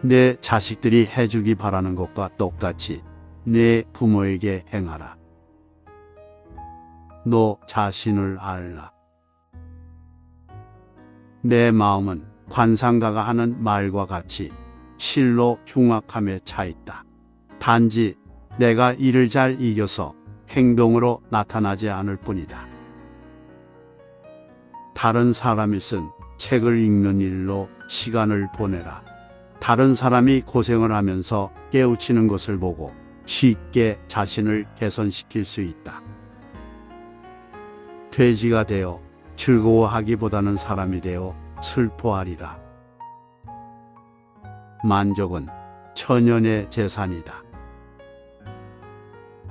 내 자식들이 해주기 바라는 것과 똑같이 내 부모에게 행하라. 너 자신을 알라. 내 마음은 관상가가 하는 말과 같이 실로 흉악함에 차 있다. 단지 내가 이를 잘 이겨서 행동으로 나타나지 않을 뿐이다. 다른 사람이 쓴 책을 읽는 일로 시간을 보내라. 다른 사람이 고생을 하면서 깨우치는 것을 보고 쉽게 자신을 개선시킬 수 있다. 돼지가 되어 즐거워하기보다는 사람이 되어 슬퍼하리라. 만족은 천연의 재산이다.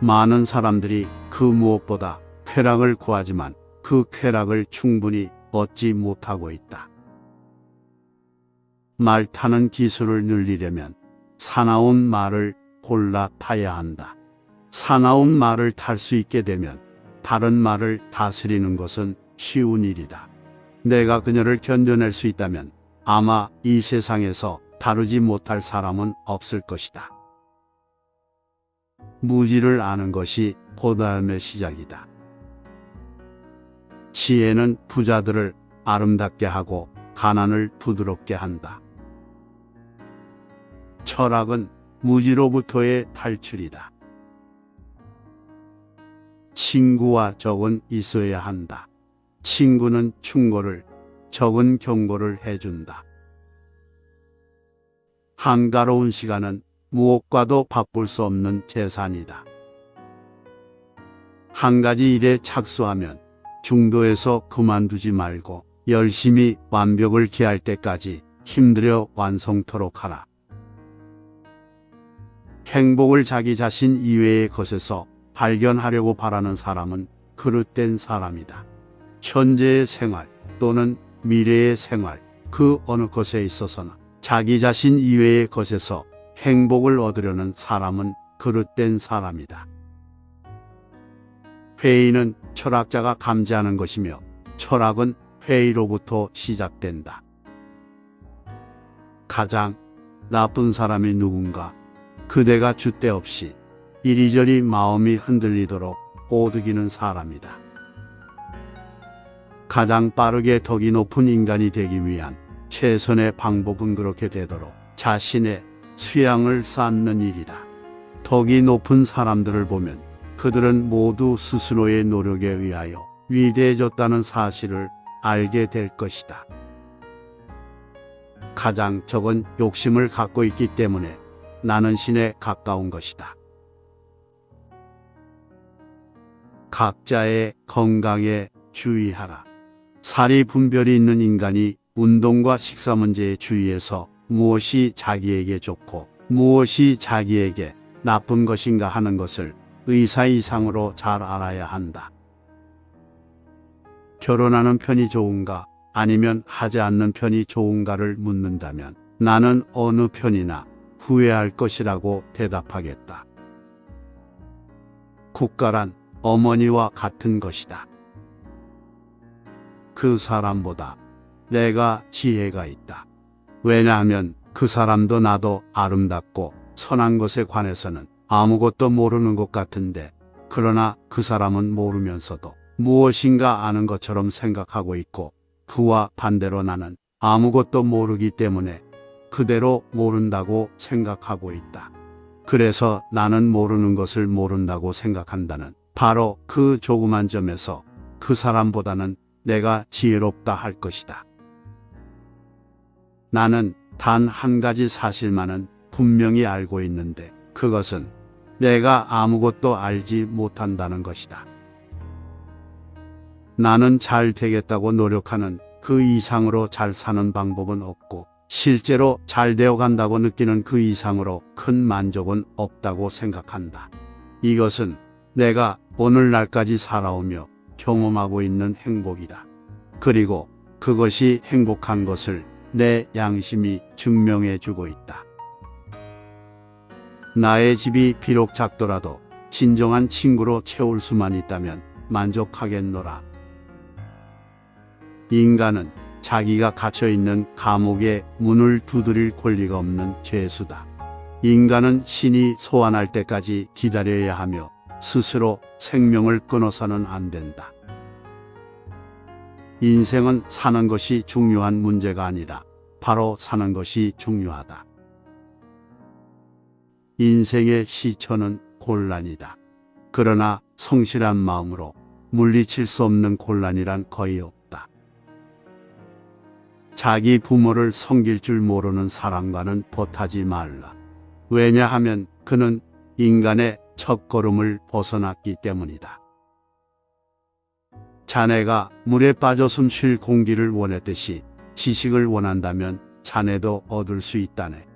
많은 사람들이 그 무엇보다 쾌락을 구하지만 그 쾌락을 충분히 얻지 못하고 있다. 말 타는 기술을 늘리려면 사나운 말을 골라 타야 한다. 사나운 말을 탈 수 있게 되면 다른 말을 다스리는 것은 쉬운 일이다. 내가 그녀를 견뎌낼 수 있다면 아마 이 세상에서 다루지 못할 사람은 없을 것이다. 무지를 아는 것이 고달음의 시작이다. 지혜는 부자들을 아름답게 하고 가난을 부드럽게 한다. 철학은 무지로부터의 탈출이다. 친구와 적은 있어야 한다. 친구는 충고를, 적은 경고를 해준다. 한가로운 시간은 무엇과도 바꿀 수 없는 재산이다. 한 가지 일에 착수하면 중도에서 그만두지 말고 열심히 완벽을 기할 때까지 힘들여 완성토록 하라. 행복을 자기 자신 이외의 것에서 발견하려고 바라는 사람은 그릇된 사람이다. 현재의 생활 또는 미래의 생활 그 어느 것에 있어서나 자기 자신 이외의 것에서 행복을 얻으려는 사람은 그릇된 사람이다. 회의는 철학자가 감지하는 것이며 철학은 회의로부터 시작된다. 가장 나쁜 사람이 누군가? 그대가 줏대 없이 이리저리 마음이 흔들리도록 꼬드기는 사람이다. 가장 빠르게 덕이 높은 인간이 되기 위한 최선의 방법은 그렇게 되도록 자신의 수양을 쌓는 일이다. 덕이 높은 사람들을 보면 그들은 모두 스스로의 노력에 의하여 위대해졌다는 사실을 알게 될 것이다. 가장 적은 욕심을 갖고 있기 때문에 나는 신에 가까운 것이다. 각자의 건강에 주의하라. 살이 분별이 있는 인간이 운동과 식사 문제에 주의해서 무엇이 자기에게 좋고 무엇이 자기에게 나쁜 것인가 하는 것을 의사 이상으로 잘 알아야 한다. 결혼하는 편이 좋은가 아니면 하지 않는 편이 좋은가를 묻는다면 나는 어느 편이나 후회할 것이라고 대답하겠다. 국가란 어머니와 같은 것이다. 그 사람보다 내가 지혜가 있다. 왜냐하면 그 사람도 나도 아름답고 선한 것에 관해서는 아무것도 모르는 것 같은데 그러나 그 사람은 모르면서도 무엇인가 아는 것처럼 생각하고 있고 그와 반대로 나는 아무것도 모르기 때문에 그대로 모른다고 생각하고 있다. 그래서 나는 모르는 것을 모른다고 생각한다는 바로 그 조그만 점에서 그 사람보다는 내가 지혜롭다 할 것이다. 나는 단 한 가지 사실만은 분명히 알고 있는데 그것은 내가 아무것도 알지 못한다는 것이다. 나는 잘 되겠다고 노력하는 그 이상으로 잘 사는 방법은 없고 실제로 잘 되어 간다고 느끼는 그 이상으로 큰 만족은 없다고 생각한다. 이것은 내가 오늘날까지 살아오며 경험하고 있는 행복이다. 그리고 그것이 행복한 것을 내 양심이 증명해 주고 있다. 나의 집이 비록 작더라도 진정한 친구로 채울 수만 있다면 만족하겠노라. 인간은 자기가 갇혀있는 감옥의 문을 두드릴 권리가 없는 죄수다. 인간은 신이 소환할 때까지 기다려야 하며 스스로 생명을 끊어서는 안 된다. 인생은 사는 것이 중요한 문제가 아니라 바로 사는 것이 중요하다. 인생의 시초는 곤란이다. 그러나 성실한 마음으로 물리칠 수 없는 곤란이란 거의 없다. 자기 부모를 섬길 줄 모르는 사람과는 보타지 말라. 왜냐하면 그는 인간의 첫걸음을 벗어났기 때문이다. 자네가 물에 빠져 숨 쉴 공기를 원했듯이 지식을 원한다면 자네도 얻을 수 있다네.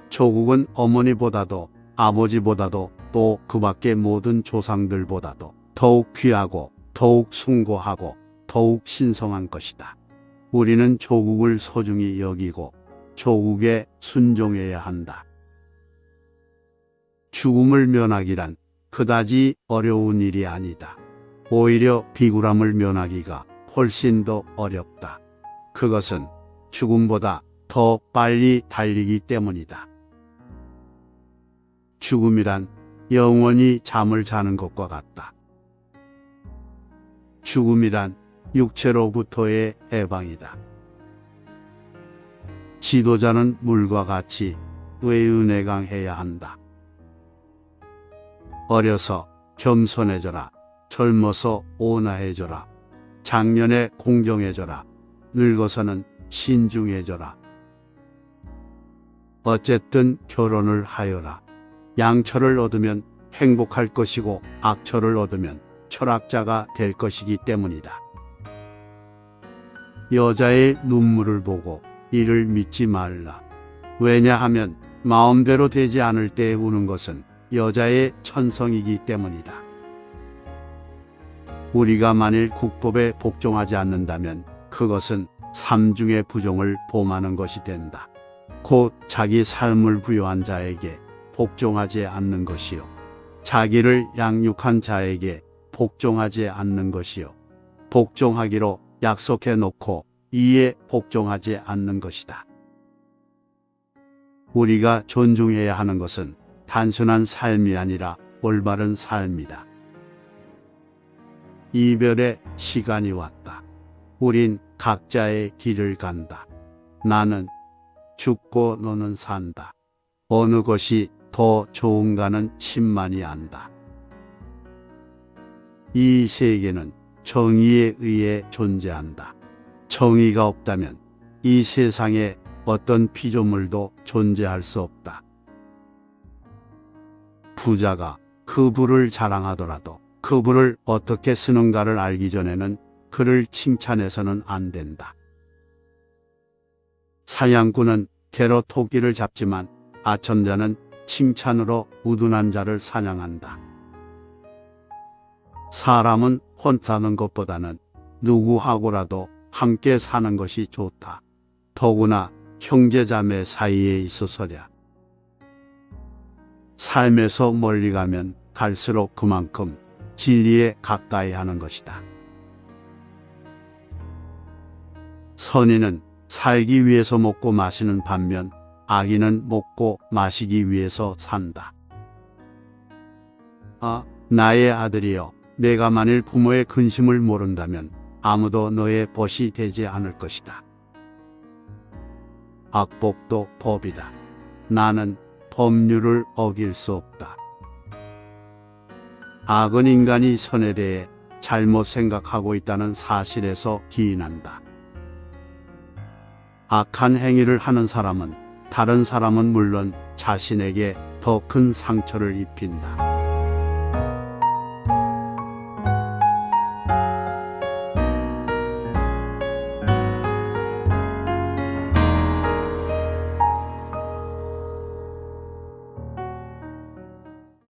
조국은 어머니보다도 아버지보다도 또 그 밖의 모든 조상들보다도 더욱 귀하고 더욱 숭고하고 더욱 신성한 것이다. 우리는 조국을 소중히 여기고 조국에 순종해야 한다. 죽음을 면하기란 그다지 어려운 일이 아니다. 오히려 비굴함을 면하기가 훨씬 더 어렵다. 그것은 죽음보다 더 빨리 달리기 때문이다. 죽음이란 영원히 잠을 자는 것과 같다. 죽음이란 육체로부터의 해방이다. 지도자는 물과 같이 외은혜강해야 한다. 어려서 겸손해져라. 젊어서 온화해져라. 장년에 공경해져라. 늙어서는 신중해져라. 어쨌든 결혼을 하여라. 양처를 얻으면 행복할 것이고 악처를 얻으면 철학자가 될 것이기 때문이다. 여자의 눈물을 보고 이를 믿지 말라. 왜냐하면 마음대로 되지 않을 때 우는 것은 여자의 천성이기 때문이다. 우리가 만일 국법에 복종하지 않는다면 그것은 삼중의 부종을 범하는 것이 된다. 곧 자기 삶을 부여한 자에게 복종하지 않는 것이요. 자기를 양육한 자에게 복종하지 않는 것이요. 복종하기로 약속해 놓고 이에 복종하지 않는 것이다. 우리가 존중해야 하는 것은 단순한 삶이 아니라 올바른 삶이다. 이별의 시간이 왔다. 우린 각자의 길을 간다. 나는 죽고 너는 산다. 어느 것이 더 좋은가는 신만이 안다. 이 세계는 정의에 의해 존재한다. 정의가 없다면 이 세상에 어떤 피조물도 존재할 수 없다. 부자가 그 부를 자랑하더라도 그 부를 어떻게 쓰는가를 알기 전에는 그를 칭찬해서는 안 된다. 사냥꾼은 개로 토끼를 잡지만 아첨자는 칭찬으로 우둔한 자를 사냥한다. 사람은 혼자는 것보다는 누구하고라도 함께 사는 것이 좋다. 더구나 형제자매 사이에 있어서랴. 삶에서 멀리 가면 갈수록 그만큼 진리에 가까이 하는 것이다. 선인은 살기 위해서 먹고 마시는 반면 악인은 먹고 마시기 위해서 산다. 아, 나의 아들이여, 내가 만일 부모의 근심을 모른다면 아무도 너의 벗이 되지 않을 것이다. 악법도 법이다. 나는 법률을 어길 수 없다. 악은 인간이 선에 대해 잘못 생각하고 있다는 사실에서 기인한다. 악한 행위를 하는 사람은 다른 사람은 물론 자신에게 더 큰 상처를 입힌다.